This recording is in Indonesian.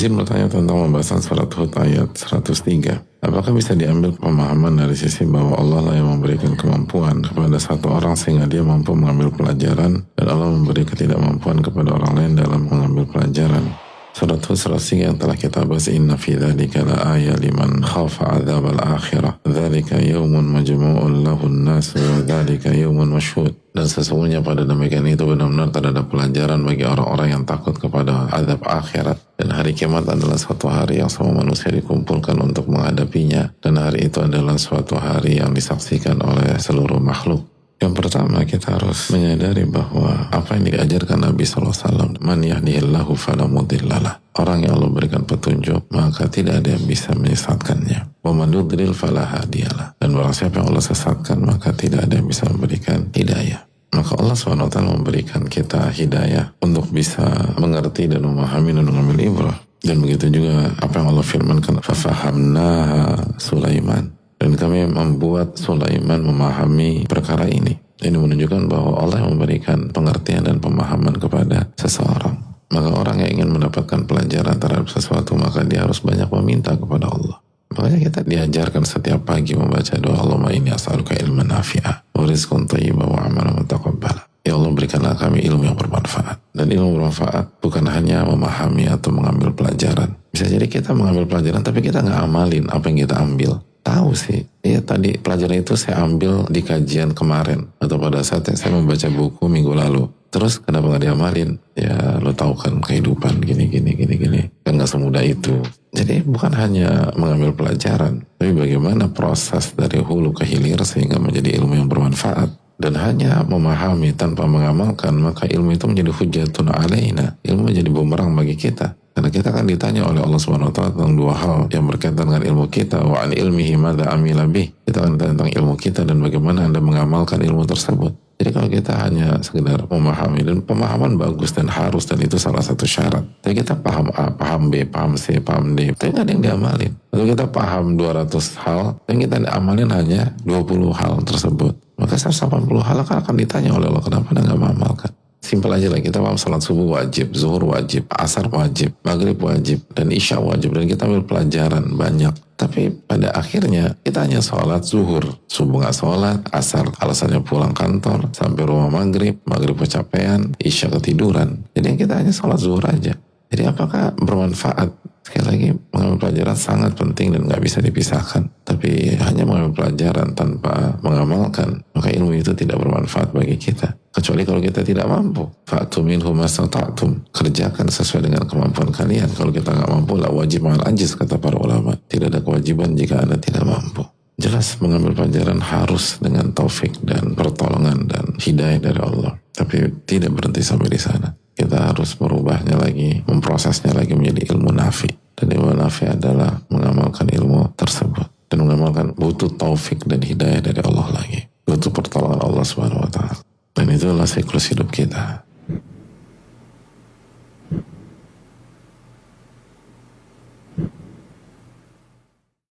Izin bertanya tentang pembahasan surat Hud ayat 103. Apakah bisa diambil pemahaman dari sisi bahwa Allah lah yang memberikan kemampuan kepada satu orang sehingga dia mampu mengambil pelajaran, dan Allah memberi ketidakmampuan kepada orang lain dalam mengambil pelajaran? Surat Hud 103 yang telah kita bahas, inna fi dzalika la ayat liman khafa adzabal akhirah, dzalika yaumun majmu'un lahun nas wa dzalika yaumun mashhud. Dan sesungguhnya pada demikian itu benar-benar terdapat pelajaran bagi orang-orang yang takut kepada azab akhirat. Dan hari kiamat adalah suatu hari yang semua manusia dikumpulkan untuk menghadapinya. Dan hari itu adalah suatu hari yang disaksikan oleh seluruh makhluk. Yang pertama, kita harus menyadari bahwa apa yang diajarkan Nabi SAW, man yahdihillahu fala mudhillalah. Orang yang Allah berikan petunjuk, maka tidak ada yang bisa menyesatkannya. Wa man yudlil fala hadiyalah. Dan barang siapa yang Allah sesatkan, maka tidak ada yang bisa memberikan hidayah. Maka Allah SWT memberikan kita hidayah untuk bisa mengerti dan memahami dan mengambil ibrah. Dan begitu juga apa yang Allah firmankan, fafahamnaha Sulaiman. Dan kami membuat Sulaiman memahami perkara ini. Ini menunjukkan bahwa Allah yang memberikan pengertian dan pemahaman kepada seseorang. Maka orang yang ingin mendapatkan pelajaran terhadap sesuatu, maka dia harus banyak meminta kepada Allah. Makanya kita diajarkan setiap pagi membaca doa, Allahumma inni as'aluka ilman nafi'ah wa rizqan thayyiban wa amalan mutaqabbala. Ya Allah, berikanlah kami ilmu yang bermanfaat. Dan ilmu bermanfaat bukan hanya memahami atau mengambil pelajaran. Bisa jadi kita mengambil pelajaran tapi kita nggak amalin apa yang kita ambil. Tahu sih, ya tadi pelajaran itu saya ambil di kajian kemarin atau pada saat saya membaca buku minggu lalu. Terus kenapa nggak diamalin? Ya lo tahu kan kehidupan gini. Kan nggak semudah itu. Jadi bukan hanya mengambil pelajaran, tapi bagaimana proses dari hulu ke hilir sehingga menjadi ilmu yang bermanfaat. Dan hanya memahami tanpa mengamalkan, maka ilmu itu menjadi hujjatun alaina. Ilmu menjadi bumerang bagi kita. Karena kita akan ditanya oleh Allah SWT tentang dua hal yang berkaitan dengan ilmu kita. Wa an ilmihi madza amila bih. Kita akan ditanya tentang ilmu kita dan bagaimana Anda mengamalkan ilmu tersebut. Jadi kalau kita hanya sekedar memahami, dan pemahaman bagus dan harus, dan itu salah satu syarat. Tapi kita paham A, paham B, paham C, paham D, tapi nggak ada yang diamalin. Lalu kita paham 200 hal, dan kita amalin hanya 20 hal tersebut. Maka 180 hal akan ditanya oleh Allah, kenapa Anda nggak mengamalkan? Simpel aja lah, kita paham salat subuh wajib, zuhur wajib, asar wajib, maghrib wajib, dan isya wajib, dan kita ambil pelajaran banyak. Tapi pada akhirnya kita hanya sholat zuhur, subuh nggak sholat, asar alasannya pulang kantor, sampai rumah maghrib kecapean, isya ketiduran. Jadi kita hanya sholat zuhur aja. Jadi apakah bermanfaat? Sekali lagi, mengambil pelajaran sangat penting dan nggak bisa dipisahkan. Tapi hanya mengambil pelajaran tanpa mengamalkan, maka ilmu itu tidak bermanfaat bagi kita. Kecuali kalau kita tidak mampu. Fa'tu minhu mastata'tum. Kerjakan sesuai dengan kemampuan kalian. Kalau kita nggak mampu, la wajib ma'al ajiz, kata para ulama. Tidak ada kewajiban jika Anda tidak mampu. Jelas mengambil pelajaran harus dengan taufik dan pertolongan dan hidayah dari Allah. Tapi tidak berhenti sampai di sana. Kita harus merubahnya lagi, memprosesnya lagi menjadi ilmu nafi. Dan ilmu nafi adalah mengamalkan ilmu tersebut. Dan mengamalkan butuh taufik dan hidayah dari Allah lagi. Butuh pertolongan Allah SWT. Dan itulah siklus hidup kita.